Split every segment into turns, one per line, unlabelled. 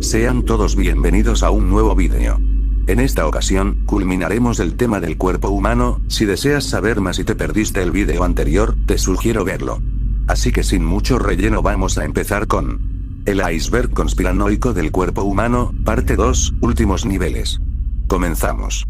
Sean todos bienvenidos a un nuevo vídeo. En esta ocasión, culminaremos el tema del cuerpo humano. Si deseas saber más y te perdiste el vídeo anterior, te sugiero verlo. Así que sin mucho relleno vamos a empezar con el iceberg conspiranoico del cuerpo humano, parte 2, últimos niveles. Comenzamos.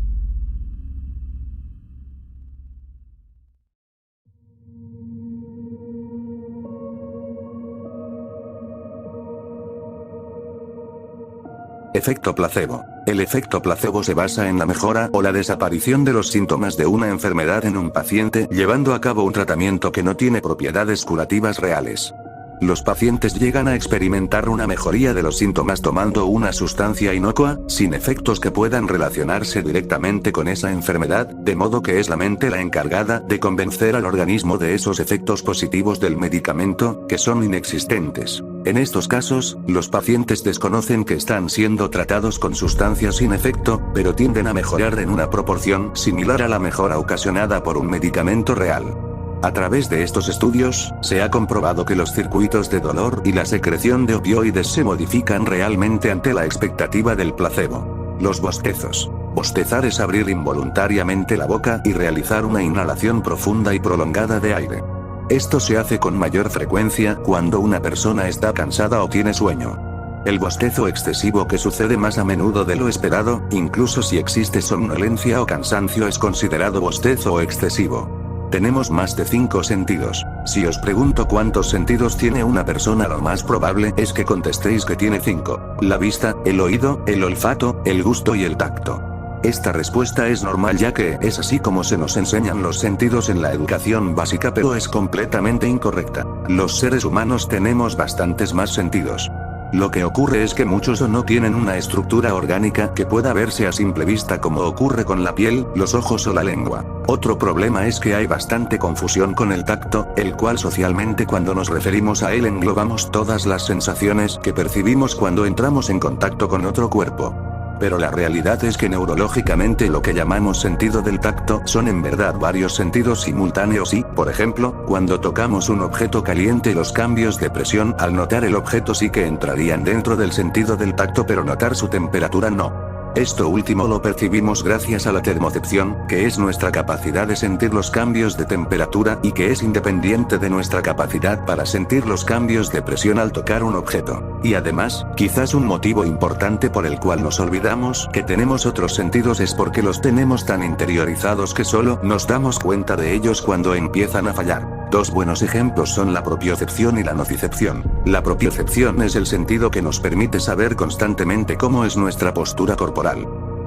Efecto placebo. El efecto placebo se basa en la mejora o la desaparición de los síntomas de una enfermedad en un paciente, llevando a cabo un tratamiento que no tiene propiedades curativas reales. Los pacientes llegan a experimentar una mejoría de los síntomas tomando una sustancia inocua, sin efectos que puedan relacionarse directamente con esa enfermedad, de modo que es la mente la encargada de convencer al organismo de esos efectos positivos del medicamento, que son inexistentes. En estos casos, los pacientes desconocen que están siendo tratados con sustancias sin efecto, pero tienden a mejorar en una proporción similar a la mejora ocasionada por un medicamento real. A través de estos estudios, se ha comprobado que los circuitos de dolor y la secreción de opioides se modifican realmente ante la expectativa del placebo. Los bostezos. Bostezar es abrir involuntariamente la boca y realizar una inhalación profunda y prolongada de aire. Esto se hace con mayor frecuencia cuando una persona está cansada o tiene sueño. El bostezo excesivo, que sucede más a menudo de lo esperado, incluso si existe somnolencia o cansancio, es considerado bostezo excesivo. Tenemos más de 5 sentidos. Si os pregunto cuántos sentidos tiene una persona, lo más probable es que contestéis que tiene 5. La vista, el oído, el olfato, el gusto y el tacto. Esta respuesta es normal, ya que es así como se nos enseñan los sentidos en la educación básica, pero es completamente incorrecta. Los seres humanos tenemos bastantes más sentidos. Lo que ocurre es que muchos no tienen una estructura orgánica que pueda verse a simple vista, como ocurre con la piel, los ojos o la lengua. Otro problema es que hay bastante confusión con el tacto, el cual socialmente, cuando nos referimos a él, englobamos todas las sensaciones que percibimos cuando entramos en contacto con otro cuerpo. Pero la realidad es que neurológicamente lo que llamamos sentido del tacto son en verdad varios sentidos simultáneos y, por ejemplo, cuando tocamos un objeto caliente, los cambios de presión al notar el objeto sí que entrarían dentro del sentido del tacto, pero notar su temperatura no. Esto último lo percibimos gracias a la termocepción, que es nuestra capacidad de sentir los cambios de temperatura y que es independiente de nuestra capacidad para sentir los cambios de presión al tocar un objeto. Y además, quizás un motivo importante por el cual nos olvidamos que tenemos otros sentidos es porque los tenemos tan interiorizados que solo nos damos cuenta de ellos cuando empiezan a fallar. Dos buenos ejemplos son la propiocepción y la nocicepción. La propiocepción es el sentido que nos permite saber constantemente cómo es nuestra postura corporal.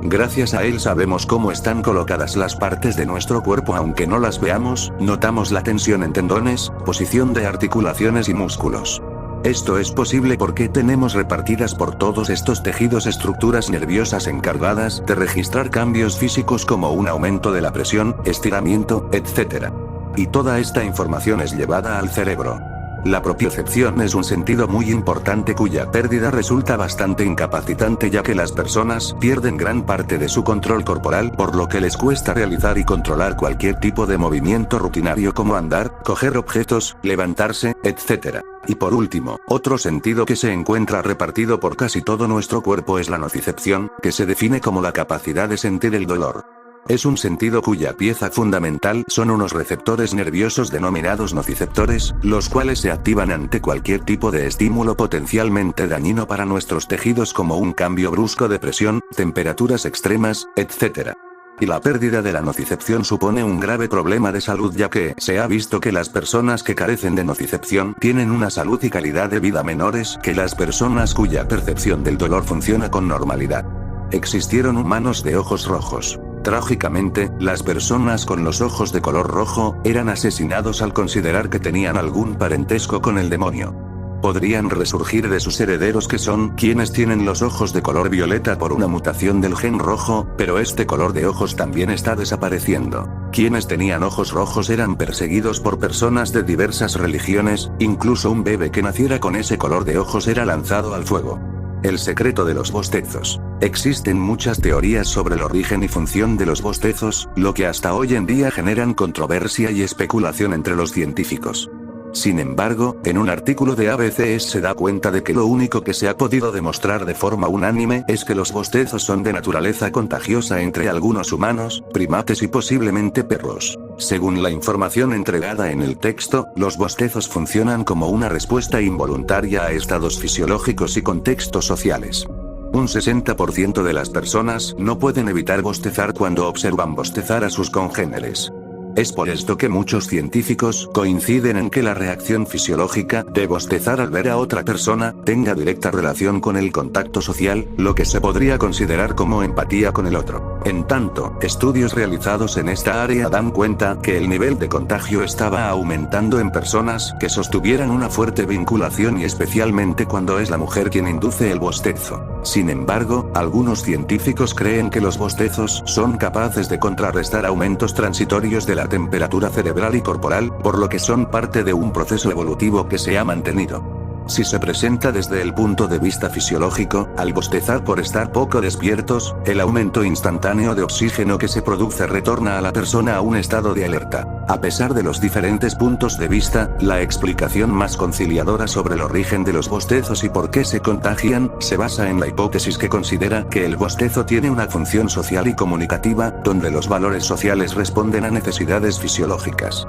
Gracias a él sabemos cómo están colocadas las partes de nuestro cuerpo aunque no las veamos, notamos la tensión en tendones, posición de articulaciones y músculos. Esto es posible porque tenemos repartidas por todos estos tejidos estructuras nerviosas encargadas de registrar cambios físicos como un aumento de la presión, estiramiento, etc. Y toda esta información es llevada al cerebro. La propiocepción es un sentido muy importante cuya pérdida resulta bastante incapacitante, ya que las personas pierden gran parte de su control corporal, por lo que les cuesta realizar y controlar cualquier tipo de movimiento rutinario como andar, coger objetos, levantarse, etc. Y por último, otro sentido que se encuentra repartido por casi todo nuestro cuerpo es la nocicepción, que se define como la capacidad de sentir el dolor. Es un sentido cuya pieza fundamental son unos receptores nerviosos denominados nociceptores, los cuales se activan ante cualquier tipo de estímulo potencialmente dañino para nuestros tejidos, como un cambio brusco de presión, temperaturas extremas, etc. Y la pérdida de la nocicepción supone un grave problema de salud, ya que se ha visto que las personas que carecen de nocicepción tienen una salud y calidad de vida menores que las personas cuya percepción del dolor funciona con normalidad. Existieron humanos de ojos rojos. Trágicamente, las personas con los ojos de color rojo eran asesinados al considerar que tenían algún parentesco con el demonio. Podrían resurgir de sus herederos, que son quienes tienen los ojos de color violeta por una mutación del gen rojo, pero este color de ojos también está desapareciendo. Quienes tenían ojos rojos eran perseguidos por personas de diversas religiones, incluso un bebé que naciera con ese color de ojos era lanzado al fuego. El secreto de los bostezos. Existen muchas teorías sobre el origen y función de los bostezos, lo que hasta hoy en día generan controversia y especulación entre los científicos. Sin embargo, en un artículo de ABCs se da cuenta de que lo único que se ha podido demostrar de forma unánime es que los bostezos son de naturaleza contagiosa entre algunos humanos, primates y posiblemente perros. Según la información entregada en el texto, los bostezos funcionan como una respuesta involuntaria a estados fisiológicos y contextos sociales. Un 60% de las personas no pueden evitar bostezar cuando observan bostezar a sus congéneres. Es por esto que muchos científicos coinciden en que la reacción fisiológica de bostezar al ver a otra persona tenga directa relación con el contacto social, lo que se podría considerar como empatía con el otro. En tanto, estudios realizados en esta área dan cuenta que el nivel de contagio estaba aumentando en personas que sostuvieran una fuerte vinculación y especialmente cuando es la mujer quien induce el bostezo. Sin embargo, algunos científicos creen que los bostezos son capaces de contrarrestar aumentos transitorios de la temperatura cerebral y corporal, por lo que son parte de un proceso evolutivo que se ha mantenido. Si se presenta desde el punto de vista fisiológico, al bostezar por estar poco despiertos, el aumento instantáneo de oxígeno que se produce retorna a la persona a un estado de alerta. A pesar de los diferentes puntos de vista, la explicación más conciliadora sobre el origen de los bostezos y por qué se contagian, se basa en la hipótesis que considera que el bostezo tiene una función social y comunicativa, donde los valores sociales responden a necesidades fisiológicas.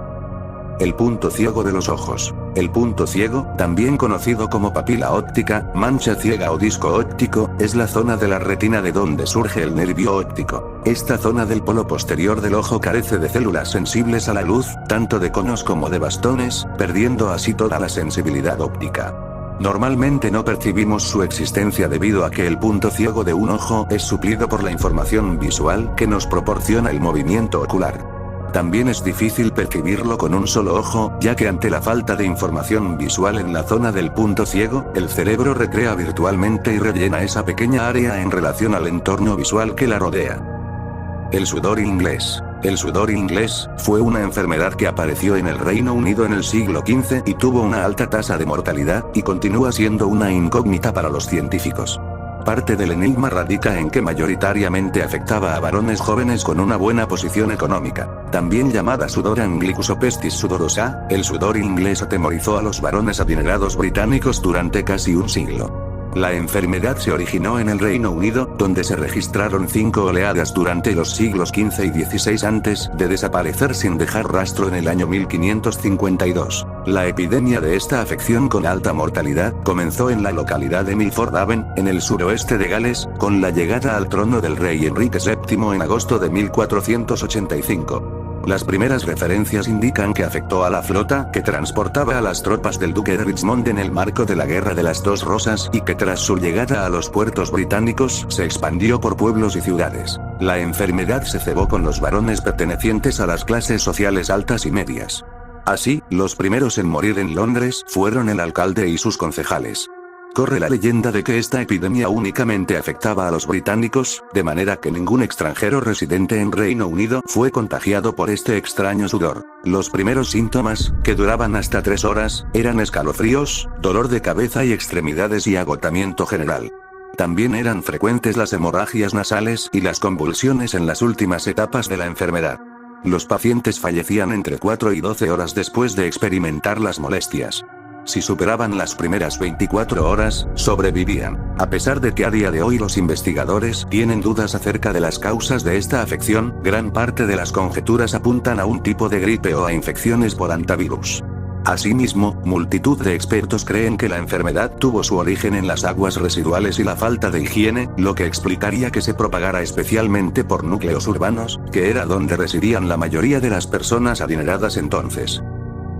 El punto ciego de los ojos. El punto ciego, también conocido como papila óptica, mancha ciega o disco óptico, es la zona de la retina de donde surge el nervio óptico. Esta zona del polo posterior del ojo carece de células sensibles a la luz, tanto de conos como de bastones, perdiendo así toda la sensibilidad óptica. Normalmente no percibimos su existencia debido a que el punto ciego de un ojo es suplido por la información visual que nos proporciona el movimiento ocular. También es difícil percibirlo con un solo ojo, ya que ante la falta de información visual en la zona del punto ciego, el cerebro recrea virtualmente y rellena esa pequeña área en relación al entorno visual que la rodea. El sudor inglés. El sudor inglés fue una enfermedad que apareció en el Reino Unido en el siglo XV y tuvo una alta tasa de mortalidad, y continúa siendo una incógnita para los científicos. Parte del enigma radica en que mayoritariamente afectaba a varones jóvenes con una buena posición económica. También llamada sudor anglicus o pestis sudorosa, el sudor inglés atemorizó a los varones adinerados británicos durante casi un siglo. La enfermedad se originó en el Reino Unido, donde se registraron 5 oleadas durante los siglos XV y XVI antes de desaparecer sin dejar rastro en el año 1552. La epidemia de esta afección con alta mortalidad comenzó en la localidad de Milford Haven, en el suroeste de Gales, con la llegada al trono del rey Enrique VII en agosto de 1485. Las primeras referencias indican que afectó a la flota que transportaba a las tropas del duque de Richmond en el marco de la Guerra de las Dos Rosas y que tras su llegada a los puertos británicos se expandió por pueblos y ciudades. La enfermedad se cebó con los varones pertenecientes a las clases sociales altas y medias. Así, los primeros en morir en Londres fueron el alcalde y sus concejales. Corre la leyenda de que esta epidemia únicamente afectaba a los británicos, de manera que ningún extranjero residente en Reino Unido fue contagiado por este extraño sudor. Los primeros síntomas, que duraban hasta 3 horas, eran escalofríos, dolor de cabeza y extremidades y agotamiento general. También eran frecuentes las hemorragias nasales y las convulsiones en las últimas etapas de la enfermedad. Los pacientes fallecían entre 4 y 12 horas después de experimentar las molestias. Si superaban las primeras 24 horas, sobrevivían. A pesar de que a día de hoy los investigadores tienen dudas acerca de las causas de esta afección, gran parte de las conjeturas apuntan a un tipo de gripe o a infecciones por hantavirus. Asimismo, multitud de expertos creen que la enfermedad tuvo su origen en las aguas residuales y la falta de higiene, lo que explicaría que se propagara especialmente por núcleos urbanos, que era donde residían la mayoría de las personas adineradas entonces.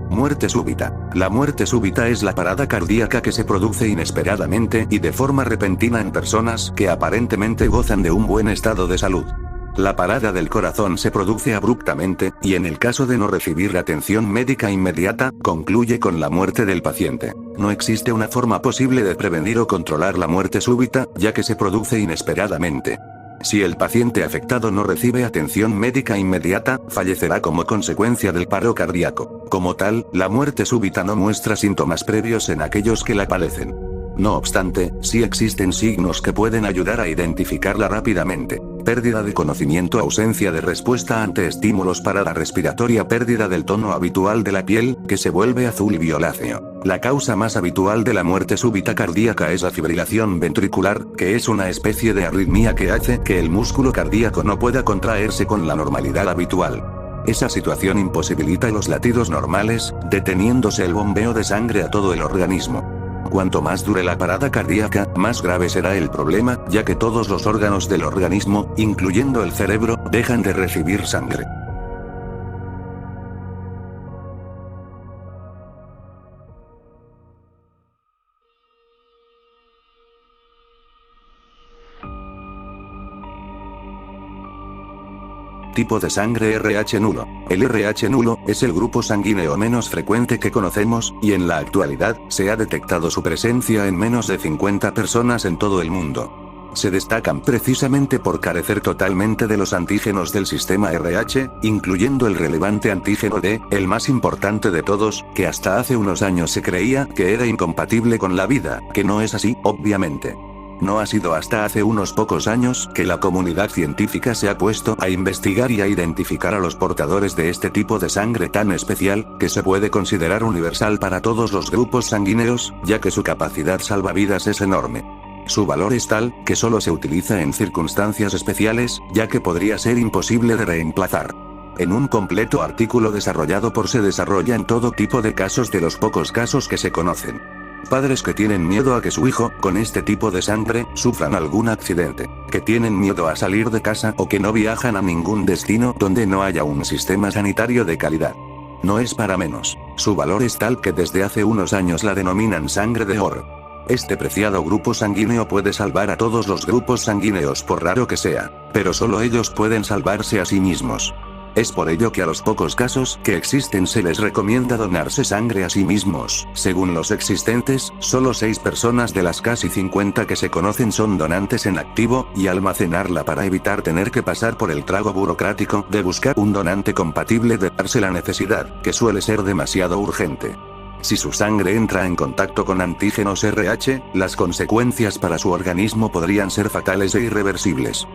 Muerte súbita. La muerte súbita es la parada cardíaca que se produce inesperadamente y de forma repentina en personas que aparentemente gozan de un buen estado de salud. La parada del corazón se produce abruptamente, y en el caso de no recibir atención médica inmediata, concluye con la muerte del paciente. No existe una forma posible de prevenir o controlar la muerte súbita, ya que se produce inesperadamente. Si el paciente afectado no recibe atención médica inmediata, fallecerá como consecuencia del paro cardíaco. Como tal, la muerte súbita no muestra síntomas previos en aquellos que la padecen. No obstante, sí existen signos que pueden ayudar a identificarla rápidamente. pérdida de conocimiento, ausencia de respuesta ante estímulos, parada respiratoria, pérdida del tono habitual de la piel, que se vuelve azul y violáceo. La causa más habitual de la muerte súbita cardíaca es la fibrilación ventricular, que es una especie de arritmia que hace que el músculo cardíaco no pueda contraerse con la normalidad habitual. Esa situación imposibilita los latidos normales, deteniéndose el bombeo de sangre a todo el organismo. Cuanto más dure la parada cardíaca, más grave será el problema, ya que todos los órganos del organismo, incluyendo el cerebro, dejan de recibir sangre. Tipo de sangre RH nulo. El RH nulo es el grupo sanguíneo menos frecuente que conocemos, y en la actualidad, se ha detectado su presencia en menos de 50 personas en todo el mundo. Se destacan precisamente por carecer totalmente de los antígenos del sistema RH, incluyendo el relevante antígeno D, el más importante de todos, que hasta hace unos años se creía que era incompatible con la vida, que no es así, obviamente. No ha sido hasta hace unos pocos años que la comunidad científica se ha puesto a investigar y a identificar a los portadores de este tipo de sangre tan especial, que se puede considerar universal para todos los grupos sanguíneos, ya que su capacidad salvavidas es enorme. Su valor es tal, que solo se utiliza en circunstancias especiales, ya que podría ser imposible de reemplazar. En un completo artículo desarrollado por Se desarrolla en todo tipo de casos de los pocos casos que se conocen. Padres que tienen miedo a que su hijo, con este tipo de sangre, sufran algún accidente, que tienen miedo a salir de casa o que no viajan a ningún destino donde no haya un sistema sanitario de calidad. No es para menos. Su valor es tal que desde hace unos años la denominan sangre de oro. Este preciado grupo sanguíneo puede salvar a todos los grupos sanguíneos por raro que sea, pero solo ellos pueden salvarse a sí mismos. Es por ello que a los pocos casos que existen se les recomienda donarse sangre a sí mismos. Según los existentes, solo 6 personas de las casi 50 que se conocen son donantes en activo, y almacenarla para evitar tener que pasar por el trago burocrático de buscar un donante compatible de darse la necesidad, que suele ser demasiado urgente. Si su sangre entra en contacto con antígenos RH, las consecuencias para su organismo podrían ser fatales e irreversibles.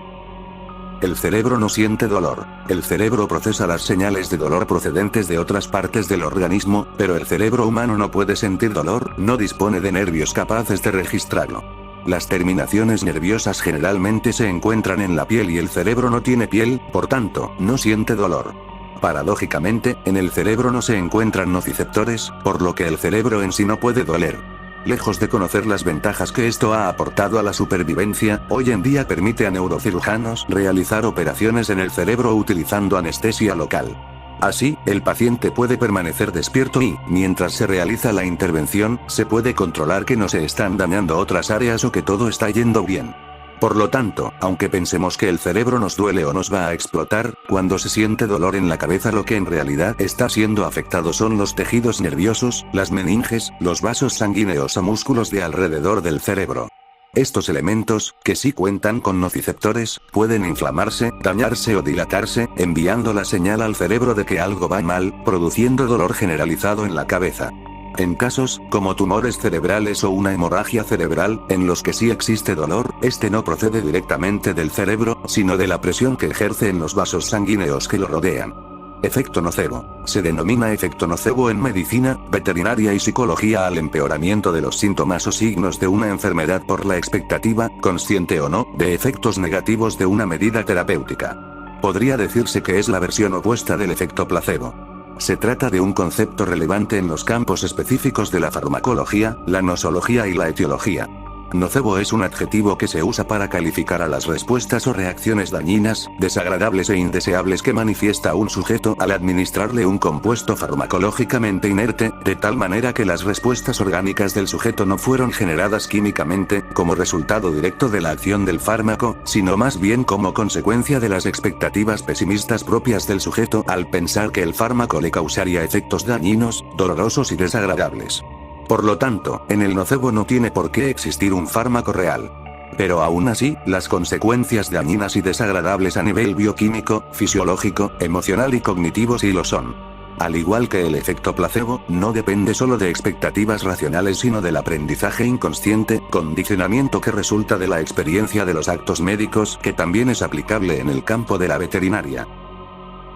El cerebro no siente dolor. El cerebro procesa las señales de dolor procedentes de otras partes del organismo, pero el cerebro humano no puede sentir dolor, no dispone de nervios capaces de registrarlo. Las terminaciones nerviosas generalmente se encuentran en la piel y el cerebro no tiene piel, por tanto, no siente dolor. Paradójicamente, en el cerebro no se encuentran nociceptores, por lo que el cerebro en sí no puede doler. Lejos de conocer las ventajas que esto ha aportado a la supervivencia, hoy en día permite a neurocirujanos realizar operaciones en el cerebro utilizando anestesia local. Así, el paciente puede permanecer despierto y, mientras se realiza la intervención, se puede controlar que no se están dañando otras áreas o que todo está yendo bien. Por lo tanto, aunque pensemos que el cerebro nos duele o nos va a explotar, cuando se siente dolor en la cabeza lo que en realidad está siendo afectado son los tejidos nerviosos, las meninges, los vasos sanguíneos o músculos de alrededor del cerebro. Estos elementos, que sí cuentan con nociceptores, pueden inflamarse, dañarse o dilatarse, enviando la señal al cerebro de que algo va mal, produciendo dolor generalizado en la cabeza. En casos, como tumores cerebrales o una hemorragia cerebral, en los que sí existe dolor, este no procede directamente del cerebro, sino de la presión que ejerce en los vasos sanguíneos que lo rodean. Efecto nocebo. Se denomina efecto nocebo en medicina, veterinaria y psicología al empeoramiento de los síntomas o signos de una enfermedad por la expectativa, consciente o no, de efectos negativos de una medida terapéutica. Podría decirse que es la versión opuesta del efecto placebo. Se trata de un concepto relevante en los campos específicos de la farmacología, la nosología y la etiología. Nocebo es un adjetivo que se usa para calificar a las respuestas o reacciones dañinas, desagradables e indeseables que manifiesta un sujeto al administrarle un compuesto farmacológicamente inerte, de tal manera que las respuestas orgánicas del sujeto no fueron generadas químicamente, como resultado directo de la acción del fármaco, sino más bien como consecuencia de las expectativas pesimistas propias del sujeto al pensar que el fármaco le causaría efectos dañinos, dolorosos y desagradables. Por lo tanto, en el nocebo no tiene por qué existir un fármaco real. Pero aún así, las consecuencias dañinas y desagradables a nivel bioquímico, fisiológico, emocional y cognitivo sí lo son. Al igual que el efecto placebo, no depende solo de expectativas racionales sino del aprendizaje inconsciente, condicionamiento que resulta de la experiencia de los actos médicos, que también es aplicable en el campo de la veterinaria.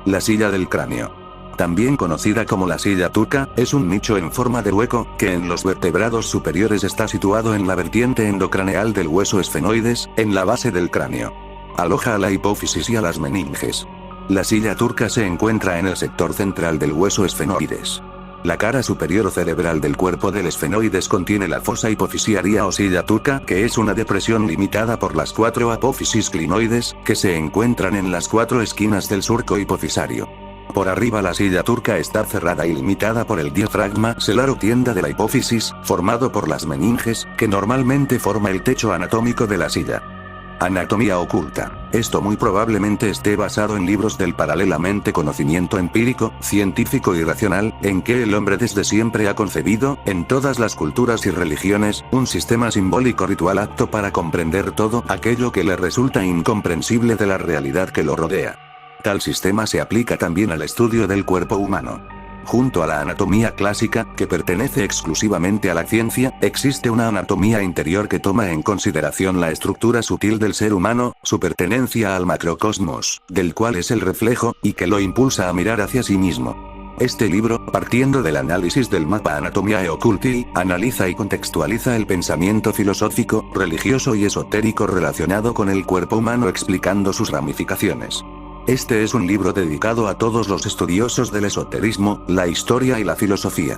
La silla del cráneo. También conocida como la silla turca, es un nicho en forma de hueco, que en los vertebrados superiores está situado en la vertiente endocraneal del hueso esfenoides, en la base del cráneo. Aloja a la hipófisis y a las meninges. La silla turca se encuentra en el sector central del hueso esfenoides. La cara superior cerebral del cuerpo del esfenoides contiene la fosa hipofisiaria o silla turca, que es una depresión limitada por las 4 apófisis clinoides, que se encuentran en las 4 esquinas del surco hipofisario. Por arriba la silla turca está cerrada y limitada por el diafragma selar o tienda de la hipófisis, formado por las meninges, que normalmente forma el techo anatómico de la silla. Anatomía oculta. Esto muy probablemente esté basado en libros del paralelamente conocimiento empírico, científico y racional, en que el hombre desde siempre ha concebido, en todas las culturas y religiones, un sistema simbólico ritual apto para comprender todo aquello que le resulta incomprensible de la realidad que lo rodea. Tal sistema se aplica también al estudio del cuerpo humano. Junto a la anatomía clásica, que pertenece exclusivamente a la ciencia, existe una anatomía interior que toma en consideración la estructura sutil del ser humano, su pertenencia al macrocosmos, del cual es el reflejo, y que lo impulsa a mirar hacia sí mismo. Este libro, partiendo del análisis del mapa Anatomiae Occulti, analiza y contextualiza el pensamiento filosófico, religioso y esotérico relacionado con el cuerpo humano explicando sus ramificaciones. Este es un libro dedicado a todos los estudiosos del esoterismo, la historia y la filosofía.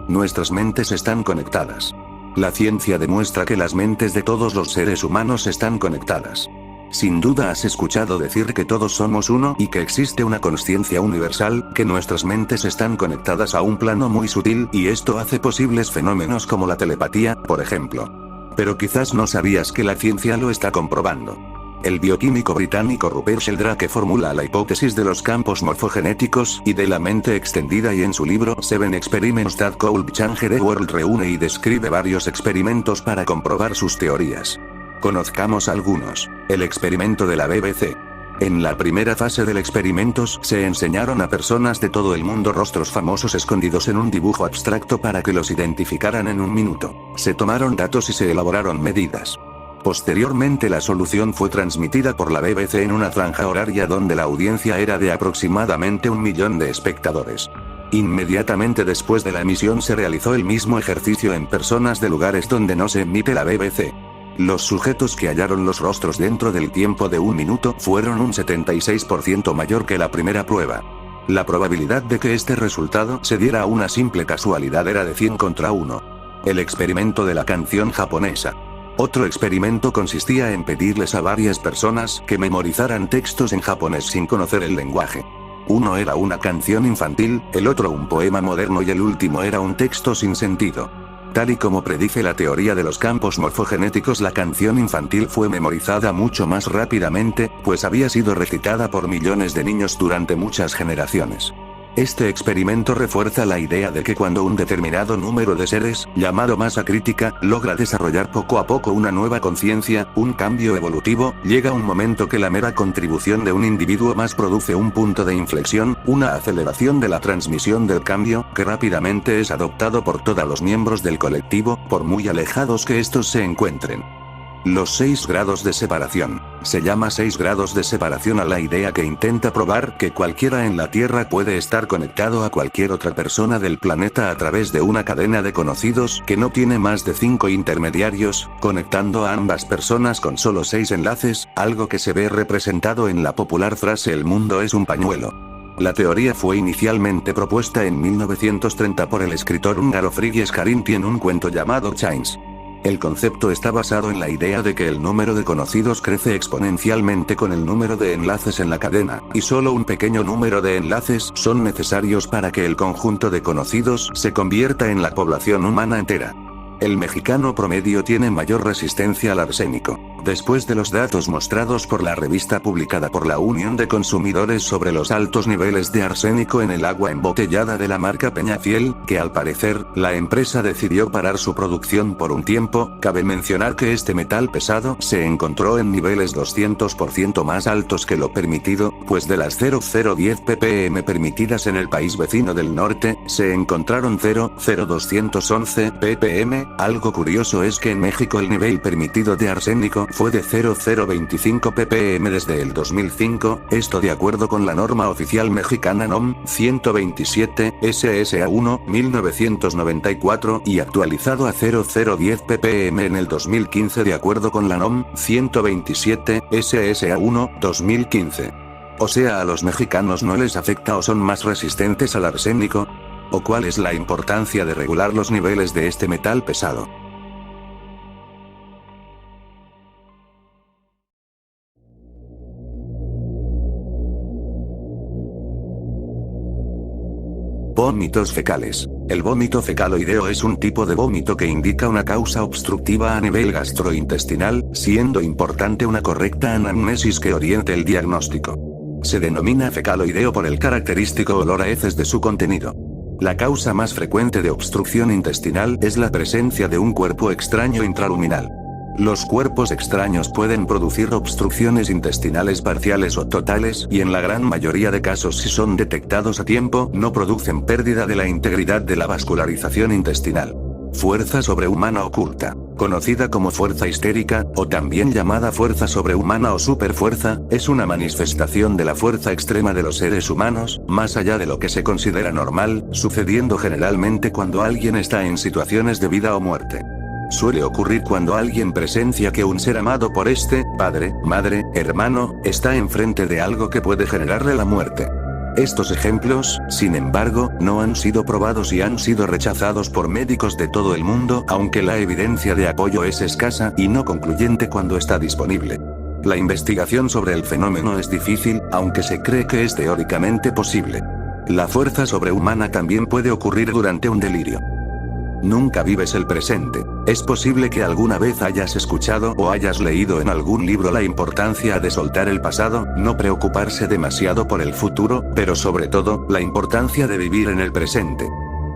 Nuestras mentes están conectadas. La ciencia demuestra que las mentes de todos los seres humanos están conectadas. Sin duda has escuchado decir que todos somos uno y que existe una consciencia universal, que nuestras mentes están conectadas a un plano muy sutil y esto hace posibles fenómenos como la telepatía, por ejemplo. Pero quizás no sabías que la ciencia lo está comprobando. El bioquímico británico Rupert Sheldrake formula la hipótesis de los campos morfogenéticos y de la mente extendida y en su libro Seven Experiments That Could Change the World reúne y describe varios experimentos para comprobar sus teorías. Conozcamos algunos. El experimento de la BBC. En la primera fase del experimento se enseñaron a personas de todo el mundo rostros famosos escondidos en un dibujo abstracto para que los identificaran en un minuto. Se tomaron datos y se elaboraron medidas. Posteriormente la solución fue transmitida por la BBC en una franja horaria donde la audiencia era de aproximadamente 1 millón de espectadores. Inmediatamente después de la emisión se realizó el mismo ejercicio en personas de lugares donde no se emite la BBC. Los sujetos que hallaron los rostros dentro del tiempo de 1 minuto fueron un 76% mayor que la primera prueba. La probabilidad de que este resultado se diera a una simple casualidad era de 100 contra 1. El experimento de la canción japonesa. Otro experimento consistía en pedirles a varias personas que memorizaran textos en japonés sin conocer el lenguaje. Uno era una canción infantil, el otro un poema moderno y el último era un texto sin sentido. Tal y como predice la teoría de los campos morfogenéticos, la canción infantil fue memorizada mucho más rápidamente, pues había sido recitada por millones de niños durante muchas generaciones. Este experimento refuerza la idea de que cuando un determinado número de seres, llamado masa crítica, logra desarrollar poco a poco una nueva conciencia, un cambio evolutivo, llega un momento que la mera contribución de un individuo más produce un punto de inflexión, una aceleración de la transmisión del cambio, que rápidamente es adoptado por todos los miembros del colectivo, por muy alejados que estos se encuentren. Los 6 grados de separación. Se llama 6 grados de separación a la idea que intenta probar que cualquiera en la Tierra puede estar conectado a cualquier otra persona del planeta a través de una cadena de conocidos que no tiene más de 5 intermediarios, conectando a ambas personas con solo 6 enlaces, algo que se ve representado en la popular frase "el mundo es un pañuelo". La teoría fue inicialmente propuesta en 1930 por el escritor húngaro Frigyes Karinthy en un cuento llamado Chains. El concepto está basado en la idea de que el número de conocidos crece exponencialmente con el número de enlaces en la cadena, y solo un pequeño número de enlaces son necesarios para que el conjunto de conocidos se convierta en la población humana entera. El mexicano promedio tiene mayor resistencia al arsénico. Después de los datos mostrados por la revista publicada por la Unión de Consumidores sobre los altos niveles de arsénico en el agua embotellada de la marca Peñafiel, que al parecer, la empresa decidió parar su producción por un tiempo, cabe mencionar que este metal pesado se encontró en niveles 200% más altos que lo permitido, pues de las 0010 ppm permitidas en el país vecino del norte, se encontraron 00211 ppm. Algo curioso es que en México el nivel permitido de arsénico fue de 0025 ppm desde el 2005, esto de acuerdo con la norma oficial mexicana NOM 127 SSA1 1994 y actualizado a 0010 ppm en el 2015 de acuerdo con la NOM 127 SSA1 2015. O sea, a los mexicanos no les afecta o son más resistentes al arsénico. ¿O cuál es la importancia de regular los niveles de este metal pesado? Vómitos fecales. El vómito fecaloideo es un tipo de vómito que indica una causa obstructiva a nivel gastrointestinal, siendo importante una correcta anamnesis que oriente el diagnóstico. Se denomina fecaloideo por el característico olor a heces de su contenido. La causa más frecuente de obstrucción intestinal es la presencia de un cuerpo extraño intraluminal. Los cuerpos extraños pueden producir obstrucciones intestinales parciales o totales y en la gran mayoría de casos si son detectados a tiempo no producen pérdida de la integridad de la vascularización intestinal. Fuerza sobrehumana oculta, conocida como fuerza histérica, o también llamada fuerza sobrehumana o superfuerza, es una manifestación de la fuerza extrema de los seres humanos, más allá de lo que se considera normal, sucediendo generalmente cuando alguien está en situaciones de vida o muerte. Suele ocurrir cuando alguien presencia que un ser amado por este, padre, madre, hermano, está enfrente de algo que puede generarle la muerte. Estos ejemplos, sin embargo, no han sido probados y han sido rechazados por médicos de todo el mundo, aunque la evidencia de apoyo es escasa y no concluyente cuando está disponible. La investigación sobre el fenómeno es difícil, aunque se cree que es teóricamente posible. La fuerza sobrehumana también puede ocurrir durante un delirio. Nunca vives el presente. Es posible que alguna vez hayas escuchado o hayas leído en algún libro la importancia de soltar el pasado, no preocuparse demasiado por el futuro, pero sobre todo, la importancia de vivir en el presente.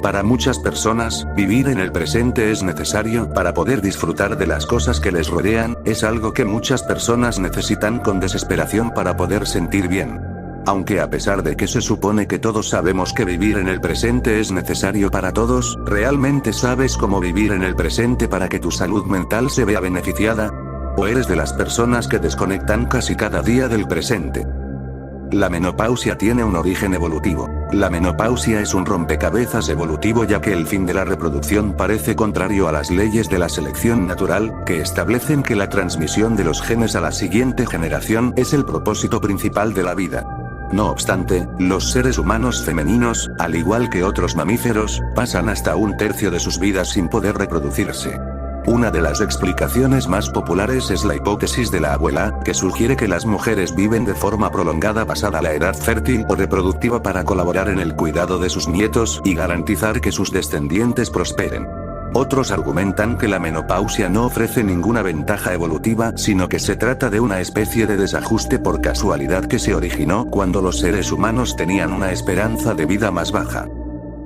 Para muchas personas, vivir en el presente es necesario para poder disfrutar de las cosas que les rodean, es algo que muchas personas necesitan con desesperación para poder sentir bien. Aunque a pesar de que se supone que todos sabemos que vivir en el presente es necesario para todos, ¿realmente sabes cómo vivir en el presente para que tu salud mental se vea beneficiada? ¿O eres de las personas que desconectan casi cada día del presente? La menopausia tiene un origen evolutivo. La menopausia es un rompecabezas evolutivo ya que el fin de la reproducción parece contrario a las leyes de la selección natural, que establecen que la transmisión de los genes a la siguiente generación es el propósito principal de la vida. No obstante, los seres humanos femeninos, al igual que otros mamíferos, pasan hasta un tercio de sus vidas sin poder reproducirse. Una de las explicaciones más populares es la hipótesis de la abuela, que sugiere que las mujeres viven de forma prolongada pasada la edad fértil o reproductiva para colaborar en el cuidado de sus nietos y garantizar que sus descendientes prosperen. Otros argumentan que la menopausia no ofrece ninguna ventaja evolutiva, sino que se trata de una especie de desajuste por casualidad que se originó cuando los seres humanos tenían una esperanza de vida más baja.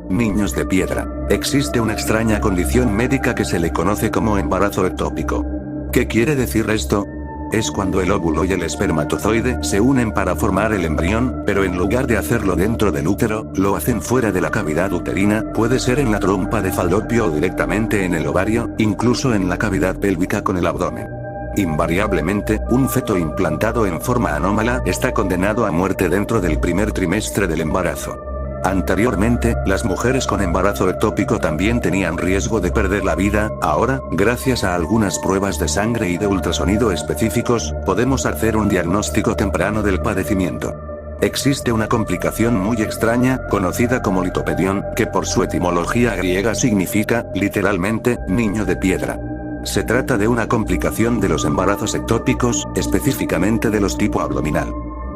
Niños de piedra. Existe una extraña condición médica que se le conoce como embarazo ectópico. ¿Qué quiere decir esto? Es cuando el óvulo y el espermatozoide se unen para formar el embrión, pero en lugar de hacerlo dentro del útero, lo hacen fuera de la cavidad uterina, puede ser en la trompa de falopio o directamente en el ovario, incluso en la cavidad pélvica con el abdomen. Invariablemente, un feto implantado en forma anómala está condenado a muerte dentro del primer trimestre del embarazo. Anteriormente, las mujeres con embarazo ectópico también tenían riesgo de perder la vida. Ahora, gracias a algunas pruebas de sangre y de ultrasonido específicos, podemos hacer un diagnóstico temprano del padecimiento. Existe una complicación muy extraña, conocida como litopedión, que por su etimología griega significa, literalmente, niño de piedra. Se trata de una complicación de los embarazos ectópicos, específicamente de los tipo abdominal.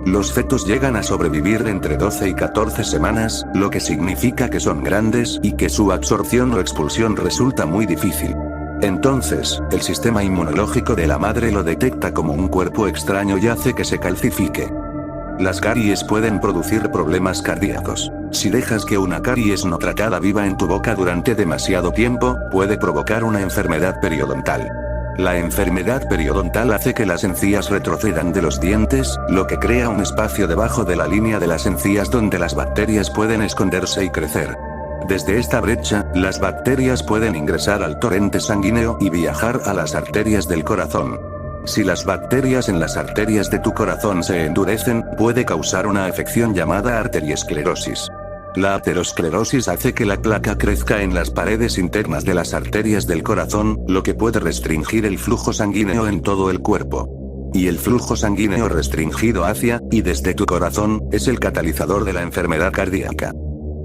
Los fetos llegan a sobrevivir entre 12 y 14 semanas, lo que significa que son grandes y que su absorción o expulsión resulta muy difícil. Entonces, el sistema inmunológico de la madre lo detecta como un cuerpo extraño y hace que se calcifique. Las caries pueden producir problemas cardíacos. Si dejas que una caries no tratada viva en tu boca durante demasiado tiempo, puede provocar una enfermedad periodontal. La enfermedad periodontal hace que las encías retrocedan de los dientes, lo que crea un espacio debajo de la línea de las encías donde las bacterias pueden esconderse y crecer. Desde esta brecha, las bacterias pueden ingresar al torrente sanguíneo y viajar a las arterias del corazón. Si las bacterias en las arterias de tu corazón se endurecen, puede causar una afección llamada arteriosclerosis. La aterosclerosis hace que la placa crezca en las paredes internas de las arterias del corazón, lo que puede restringir el flujo sanguíneo en todo el cuerpo. Y el flujo sanguíneo restringido hacia, y desde tu corazón, es el catalizador de la enfermedad cardíaca.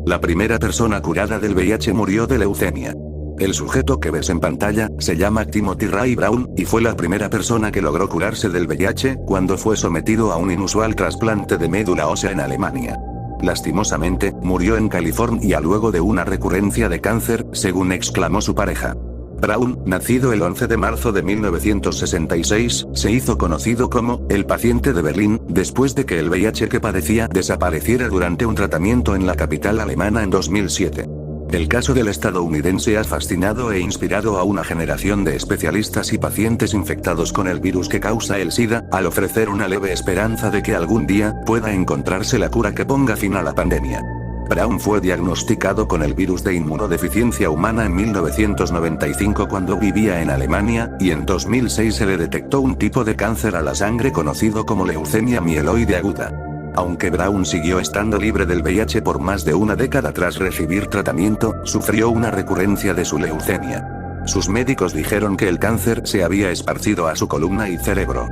La primera persona curada del VIH murió de leucemia. El sujeto que ves en pantalla, se llama Timothy Ray Brown, y fue la primera persona que logró curarse del VIH, cuando fue sometido a un inusual trasplante de médula ósea en Alemania. Lastimosamente, murió en California luego de una recurrencia de cáncer, según exclamó su pareja. Brown, nacido el 11 de marzo de 1966, se hizo conocido como el paciente de Berlín, después de que el VIH que padecía desapareciera durante un tratamiento en la capital alemana en 2007. El caso del estadounidense ha fascinado e inspirado a una generación de especialistas y pacientes infectados con el virus que causa el SIDA, al ofrecer una leve esperanza de que algún día pueda encontrarse la cura que ponga fin a la pandemia. Brown fue diagnosticado con el virus de inmunodeficiencia humana en 1995 cuando vivía en Alemania, y en 2006 se le detectó un tipo de cáncer a la sangre conocido como leucemia mieloide aguda. Aunque Brown siguió estando libre del VIH por más de una década tras recibir tratamiento, sufrió una recurrencia de su leucemia. Sus médicos dijeron que el cáncer se había esparcido a su columna y cerebro.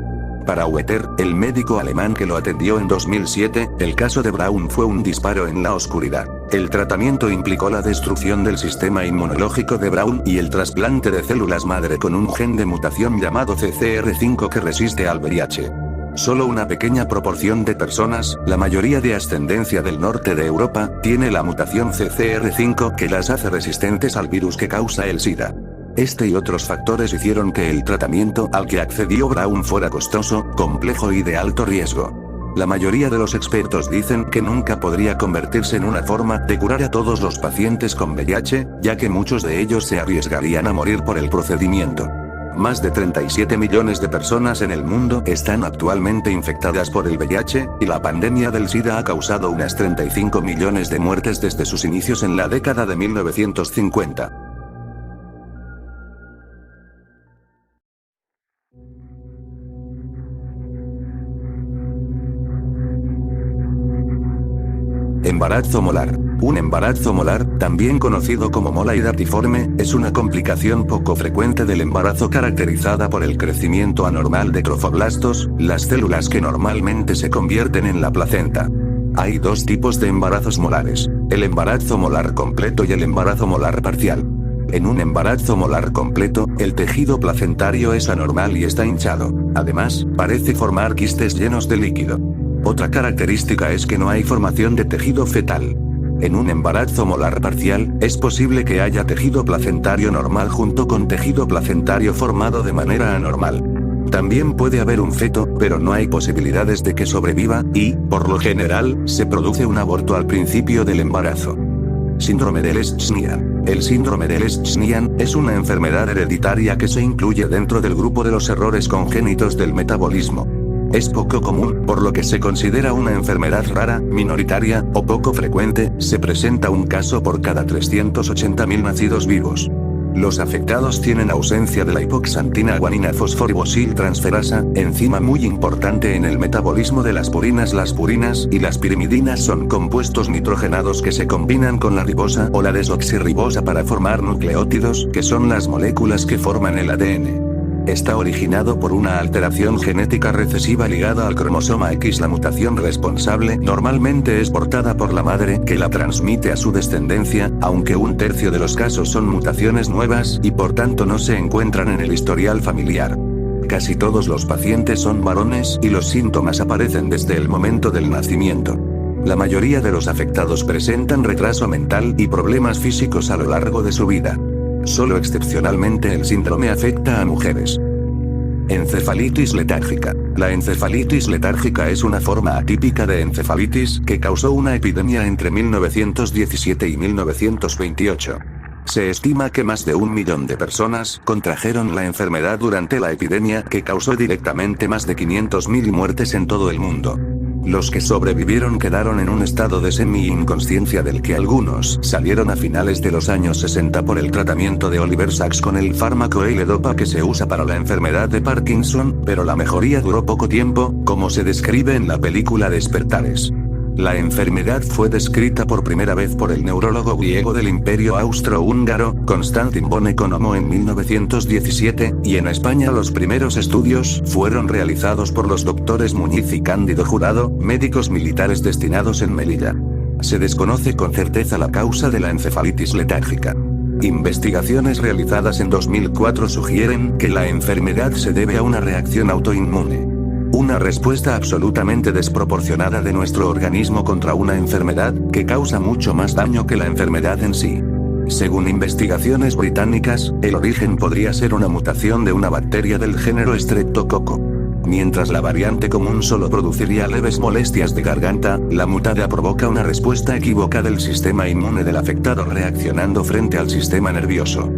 Para Wetter, el médico alemán que lo atendió en 2007, el caso de Brown fue un disparo en la oscuridad. El tratamiento implicó la destrucción del sistema inmunológico de Brown y el trasplante de células madre con un gen de mutación llamado CCR5 que resiste al VIH. Solo una pequeña proporción de personas, la mayoría de ascendencia del norte de Europa, tiene la mutación CCR5 que las hace resistentes al virus que causa el SIDA. Este y otros factores hicieron que el tratamiento al que accedió Brown fuera costoso, complejo y de alto riesgo. La mayoría de los expertos dicen que nunca podría convertirse en una forma de curar a todos los pacientes con VIH, ya que muchos de ellos se arriesgarían a morir por el procedimiento. Más de 37 millones de personas en el mundo están actualmente infectadas por el VIH, y la pandemia del SIDA ha causado unas 35 millones de muertes desde sus inicios en la década de 1950. Embarazo molar. Un embarazo molar, también conocido como mola hidatiforme, es una complicación poco frecuente del embarazo caracterizada por el crecimiento anormal de trofoblastos, las células que normalmente se convierten en la placenta. Hay dos tipos de embarazos molares: el embarazo molar completo y el embarazo molar parcial. En un embarazo molar completo, el tejido placentario es anormal y está hinchado. Además, parece formar quistes llenos de líquido. Otra característica es que no hay formación de tejido fetal. En un embarazo molar parcial, es posible que haya tejido placentario normal junto con tejido placentario formado de manera anormal. También puede haber un feto, pero no hay posibilidades de que sobreviva, y, por lo general, se produce un aborto al principio del embarazo. Síndrome de Lesch-Nyhan. El síndrome de Lesch-Nyhan es una enfermedad hereditaria que se incluye dentro del grupo de los errores congénitos del metabolismo. Es poco común, por lo que se considera una enfermedad rara, minoritaria, o poco frecuente. Se presenta un caso por cada 380.000 nacidos vivos. Los afectados tienen ausencia de la hipoxantina guanina fosforibosiltransferasa, enzima muy importante en el metabolismo de las purinas. Las purinas y las pirimidinas son compuestos nitrogenados que se combinan con la ribosa o la desoxirribosa para formar nucleótidos, que son las moléculas que forman el ADN. Está originado por una alteración genética recesiva ligada al cromosoma X. La mutación responsable normalmente es portada por la madre, que la transmite a su descendencia, aunque un tercio de los casos son mutaciones nuevas y por tanto no se encuentran en el historial familiar. Casi todos los pacientes son varones y los síntomas aparecen desde el momento del nacimiento. La mayoría de los afectados presentan retraso mental y problemas físicos a lo largo de su vida. Solo excepcionalmente el síndrome afecta a mujeres. Encefalitis letárgica. La encefalitis letárgica es una forma atípica de encefalitis que causó una epidemia entre 1917 y 1928. Se estima que más de 1 millón de personas contrajeron la enfermedad durante la epidemia que causó directamente más de 500.000 muertes en todo el mundo. Los que sobrevivieron quedaron en un estado de semi-inconsciencia del que algunos salieron a finales de los años 60 por el tratamiento de Oliver Sacks con el fármaco L-Dopa que se usa para la enfermedad de Parkinson, pero la mejoría duró poco tiempo, como se describe en la película Despertares. La enfermedad fue descrita por primera vez por el neurólogo griego del Imperio Austrohúngaro, Konstantin von Economo en 1917, y en España los primeros estudios fueron realizados por los doctores Muñiz y Cándido Jurado, médicos militares destinados en Melilla. Se desconoce con certeza la causa de la encefalitis letárgica. Investigaciones realizadas en 2004 sugieren que la enfermedad se debe a una reacción autoinmune. Una respuesta absolutamente desproporcionada de nuestro organismo contra una enfermedad, que causa mucho más daño que la enfermedad en sí. Según investigaciones británicas, el origen podría ser una mutación de una bacteria del género Streptococcus. Mientras la variante común solo produciría leves molestias de garganta, la mutada provoca una respuesta equívoca del sistema inmune del afectado reaccionando frente al sistema nervioso.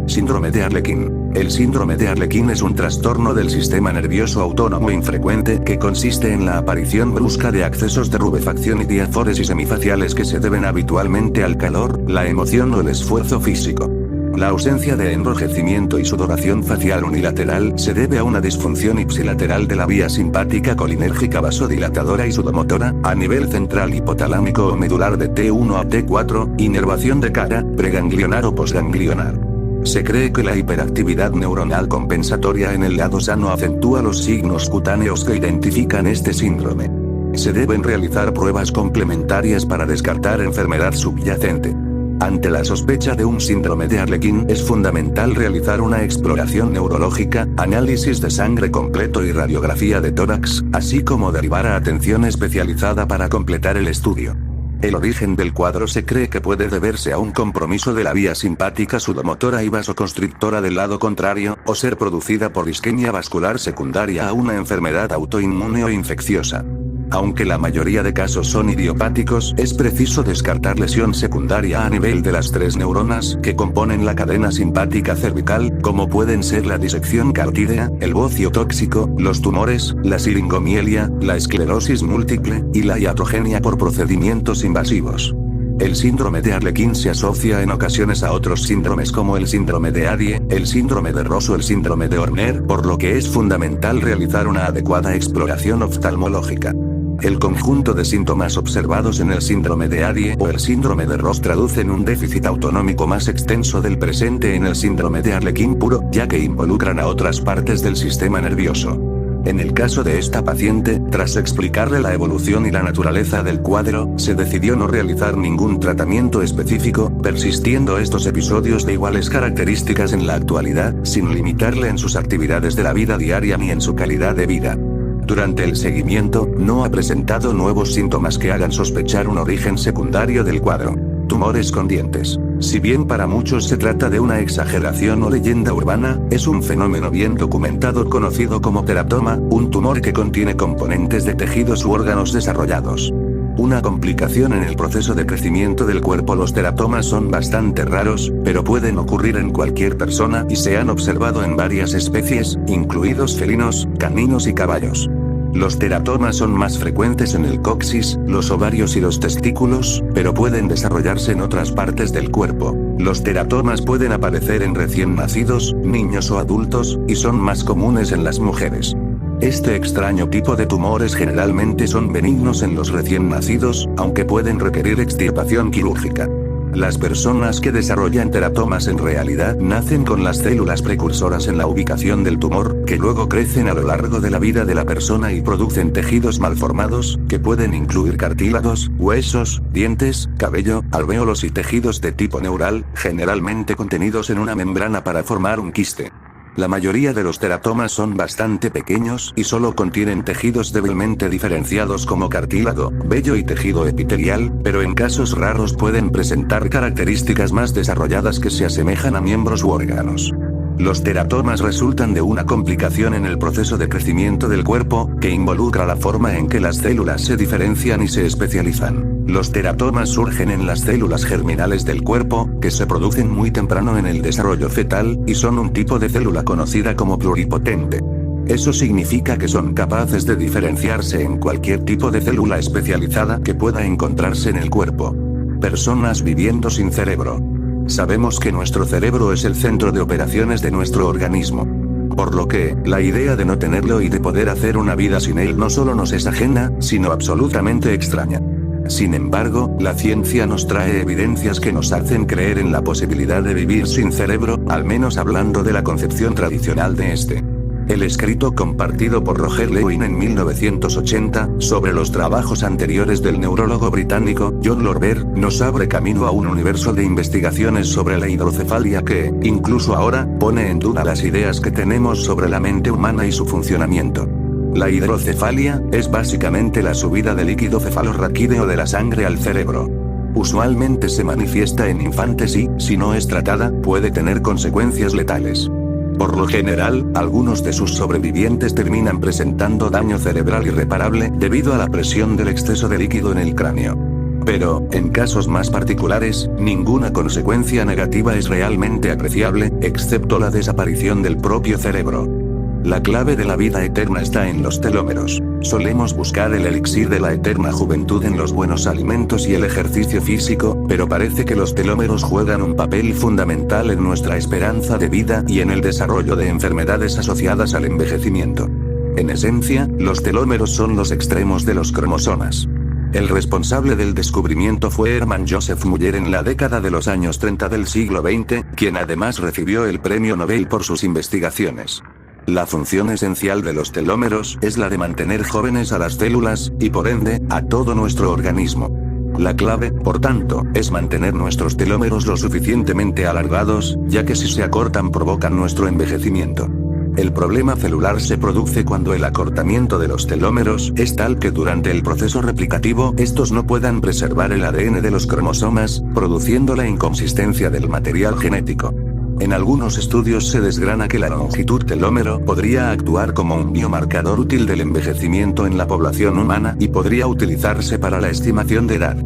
Síndrome de Arlequín. El síndrome de Arlequín es un trastorno del sistema nervioso autónomo infrecuente que consiste en la aparición brusca de accesos de rubefacción y diaforesis hemifaciales que se deben habitualmente al calor, la emoción o el esfuerzo físico. La ausencia de enrojecimiento y sudoración facial unilateral se debe a una disfunción ipsilateral de la vía simpática colinérgica vasodilatadora y sudomotora, a nivel central hipotalámico o medular de T1 a T4, inervación de cara, preganglionar o posganglionar. Se cree que la hiperactividad neuronal compensatoria en el lado sano acentúa los signos cutáneos que identifican este síndrome. Se deben realizar pruebas complementarias para descartar enfermedad subyacente. Ante la sospecha de un síndrome de Arlequín es fundamental realizar una exploración neurológica, análisis de sangre completo y radiografía de tórax, así como derivar a atención especializada para completar el estudio. El origen del cuadro se cree que puede deberse a un compromiso de la vía simpática sudomotora y vasoconstrictora del lado contrario, o ser producida por isquemia vascular secundaria a una enfermedad autoinmune o infecciosa. Aunque la mayoría de casos son idiopáticos, es preciso descartar lesión secundaria a nivel de las 3 neuronas que componen la cadena simpática cervical, como pueden ser la disección cartídea, el bocio tóxico, los tumores, la siringomielia, la esclerosis múltiple, y la iatrogenia por procedimientos invasivos. El síndrome de Arlequín se asocia en ocasiones a otros síndromes como el síndrome de Adie, el síndrome de Ross o el síndrome de Horner, por lo que es fundamental realizar una adecuada exploración oftalmológica. El conjunto de síntomas observados en el síndrome de Adie o el síndrome de Ross traducen un déficit autonómico más extenso del presente en el síndrome de Arlequín puro, ya que involucran a otras partes del sistema nervioso. En el caso de esta paciente, tras explicarle la evolución y la naturaleza del cuadro, se decidió no realizar ningún tratamiento específico, persistiendo estos episodios de iguales características en la actualidad, sin limitarle en sus actividades de la vida diaria ni en su calidad de vida. Durante el seguimiento, no ha presentado nuevos síntomas que hagan sospechar un origen secundario del cuadro. Tumores con dientes. Si bien para muchos se trata de una exageración o leyenda urbana, es un fenómeno bien documentado conocido como teratoma, un tumor que contiene componentes de tejidos u órganos desarrollados. Una complicación en el proceso de crecimiento del cuerpo. Los teratomas son bastante raros, pero pueden ocurrir en cualquier persona y se han observado en varias especies, incluidos felinos, caninos y caballos. Los teratomas son más frecuentes en el coxis, los ovarios y los testículos, pero pueden desarrollarse en otras partes del cuerpo. Los teratomas pueden aparecer en recién nacidos, niños o adultos, y son más comunes en las mujeres. Este extraño tipo de tumores generalmente son benignos en los recién nacidos, aunque pueden requerir extirpación quirúrgica. Las personas que desarrollan teratomas en realidad nacen con las células precursoras en la ubicación del tumor, que luego crecen a lo largo de la vida de la persona y producen tejidos malformados, que pueden incluir cartílagos, huesos, dientes, cabello, alvéolos y tejidos de tipo neural, generalmente contenidos en una membrana para formar un quiste. La mayoría de los teratomas son bastante pequeños y solo contienen tejidos débilmente diferenciados como cartílago, vello y tejido epitelial, pero en casos raros pueden presentar características más desarrolladas que se asemejan a miembros u órganos. Los teratomas resultan de una complicación en el proceso de crecimiento del cuerpo, que involucra la forma en que las células se diferencian y se especializan. Los teratomas surgen en las células germinales del cuerpo, que se producen muy temprano en el desarrollo fetal, y son un tipo de célula conocida como pluripotente. Eso significa que son capaces de diferenciarse en cualquier tipo de célula especializada que pueda encontrarse en el cuerpo. Personas viviendo sin cerebro. Sabemos que nuestro cerebro es el centro de operaciones de nuestro organismo. Por lo que, la idea de no tenerlo y de poder hacer una vida sin él no solo nos es ajena, sino absolutamente extraña. Sin embargo, la ciencia nos trae evidencias que nos hacen creer en la posibilidad de vivir sin cerebro, al menos hablando de la concepción tradicional de este. El escrito compartido por Roger Lewin en 1980, sobre los trabajos anteriores del neurólogo británico John Lorber, nos abre camino a un universo de investigaciones sobre la hidrocefalia que, incluso ahora, pone en duda las ideas que tenemos sobre la mente humana y su funcionamiento. La hidrocefalia es básicamente la subida de líquido cefalorraquídeo de la sangre al cerebro. Usualmente se manifiesta en infantes y, si no es tratada, puede tener consecuencias letales. Por lo general, algunos de sus sobrevivientes terminan presentando daño cerebral irreparable debido a la presión del exceso de líquido en el cráneo. Pero, en casos más particulares, ninguna consecuencia negativa es realmente apreciable, excepto la desaparición del propio cerebro. La clave de la vida eterna está en los telómeros. Solemos buscar el elixir de la eterna juventud en los buenos alimentos y el ejercicio físico, pero parece que los telómeros juegan un papel fundamental en nuestra esperanza de vida y en el desarrollo de enfermedades asociadas al envejecimiento. En esencia, los telómeros son los extremos de los cromosomas. El responsable del descubrimiento fue Hermann Joseph Müller en la década de los años 30 del siglo XX, quien además recibió el premio Nobel por sus investigaciones. La función esencial de los telómeros es la de mantener jóvenes a las células, y por ende, a todo nuestro organismo. La clave, por tanto, es mantener nuestros telómeros lo suficientemente alargados, ya que si se acortan provocan nuestro envejecimiento. El problema celular se produce cuando el acortamiento de los telómeros es tal que durante el proceso replicativo estos no puedan preservar el ADN de los cromosomas, produciendo la inconsistencia del material genético. En algunos estudios se desgrana que la longitud telómero podría actuar como un biomarcador útil del envejecimiento en la población humana y podría utilizarse para la estimación de edad.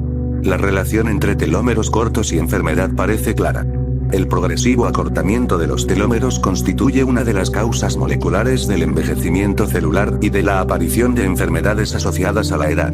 La relación entre telómeros cortos y enfermedad parece clara. El progresivo acortamiento de los telómeros constituye una de las causas moleculares del envejecimiento celular y de la aparición de enfermedades asociadas a la edad.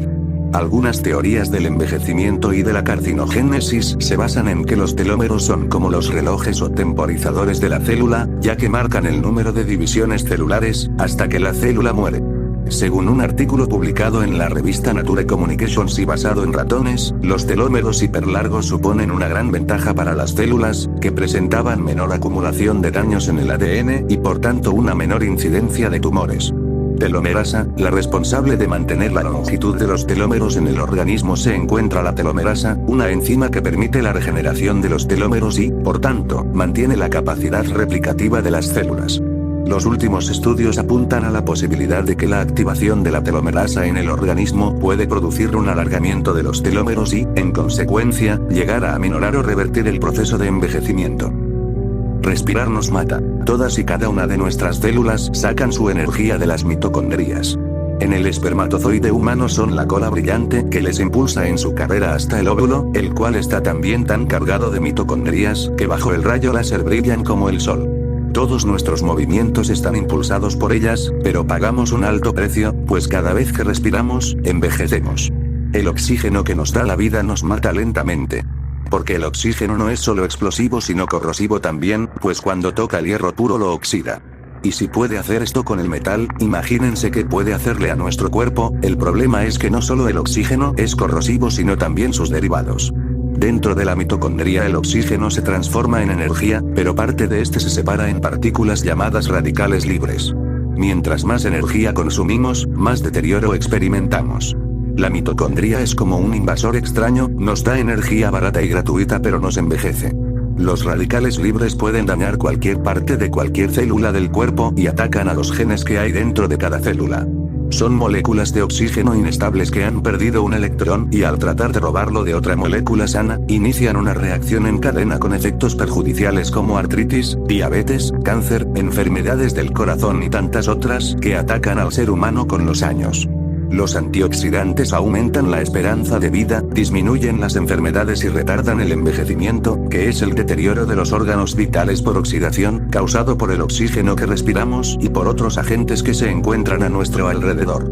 Algunas teorías del envejecimiento y de la carcinogénesis se basan en que los telómeros son como los relojes o temporizadores de la célula, ya que marcan el número de divisiones celulares, hasta que la célula muere. Según un artículo publicado en la revista Nature Communications y basado en ratones, los telómeros hiperlargos suponen una gran ventaja para las células, que presentaban menor acumulación de daños en el ADN y por tanto una menor incidencia de tumores. Telomerasa, la responsable de mantener la longitud de los telómeros en el organismo se encuentra la telomerasa, una enzima que permite la regeneración de los telómeros y, por tanto, mantiene la capacidad replicativa de las células. Los últimos estudios apuntan a la posibilidad de que la activación de la telomerasa en el organismo puede producir un alargamiento de los telómeros y, en consecuencia, llegar a aminorar o revertir el proceso de envejecimiento. Respirar nos mata. Todas y cada una de nuestras células sacan su energía de las mitocondrias. En el espermatozoide humano son la cola brillante que les impulsa en su carrera hasta el óvulo, el cual está también tan cargado de mitocondrias que bajo el rayo láser brillan como el sol. Todos nuestros movimientos están impulsados por ellas, pero pagamos un alto precio, pues cada vez que respiramos, envejecemos. El oxígeno que nos da la vida nos mata lentamente. Porque el oxígeno no es solo explosivo sino corrosivo también, pues cuando toca el hierro puro lo oxida. Y si puede hacer esto con el metal, imagínense qué puede hacerle a nuestro cuerpo. El problema es que no solo el oxígeno es corrosivo sino también sus derivados. Dentro de la mitocondria el oxígeno se transforma en energía, pero parte de este se separa en partículas llamadas radicales libres. Mientras más energía consumimos, más deterioro experimentamos. La mitocondria es como un invasor extraño, nos da energía barata y gratuita pero nos envejece. Los radicales libres pueden dañar cualquier parte de cualquier célula del cuerpo y atacan a los genes que hay dentro de cada célula. Son moléculas de oxígeno inestables que han perdido un electrón y al tratar de robarlo de otra molécula sana, inician una reacción en cadena con efectos perjudiciales como artritis, diabetes, cáncer, enfermedades del corazón y tantas otras que atacan al ser humano con los años. Los antioxidantes aumentan la esperanza de vida, disminuyen las enfermedades y retardan el envejecimiento, que es el deterioro de los órganos vitales por oxidación, causado por el oxígeno que respiramos y por otros agentes que se encuentran a nuestro alrededor.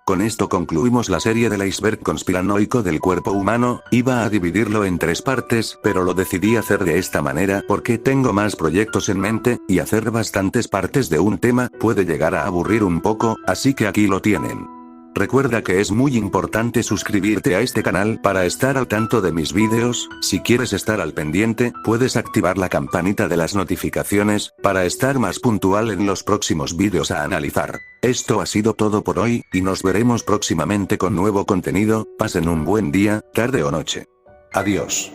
Con esto concluimos la serie del iceberg conspiranoico del cuerpo humano. Iba a dividirlo en 3 partes, pero lo decidí hacer de esta manera porque tengo más proyectos en mente, y hacer bastantes partes de un tema puede llegar a aburrir un poco, así que aquí lo tienen. Recuerda que es muy importante suscribirte a este canal para estar al tanto de mis vídeos. Si quieres estar al pendiente, puedes activar la campanita de las notificaciones, para estar más puntual en los próximos vídeos a analizar. Esto ha sido todo por hoy, y nos veremos próximamente con nuevo contenido. Pasen un buen día, tarde o noche. Adiós.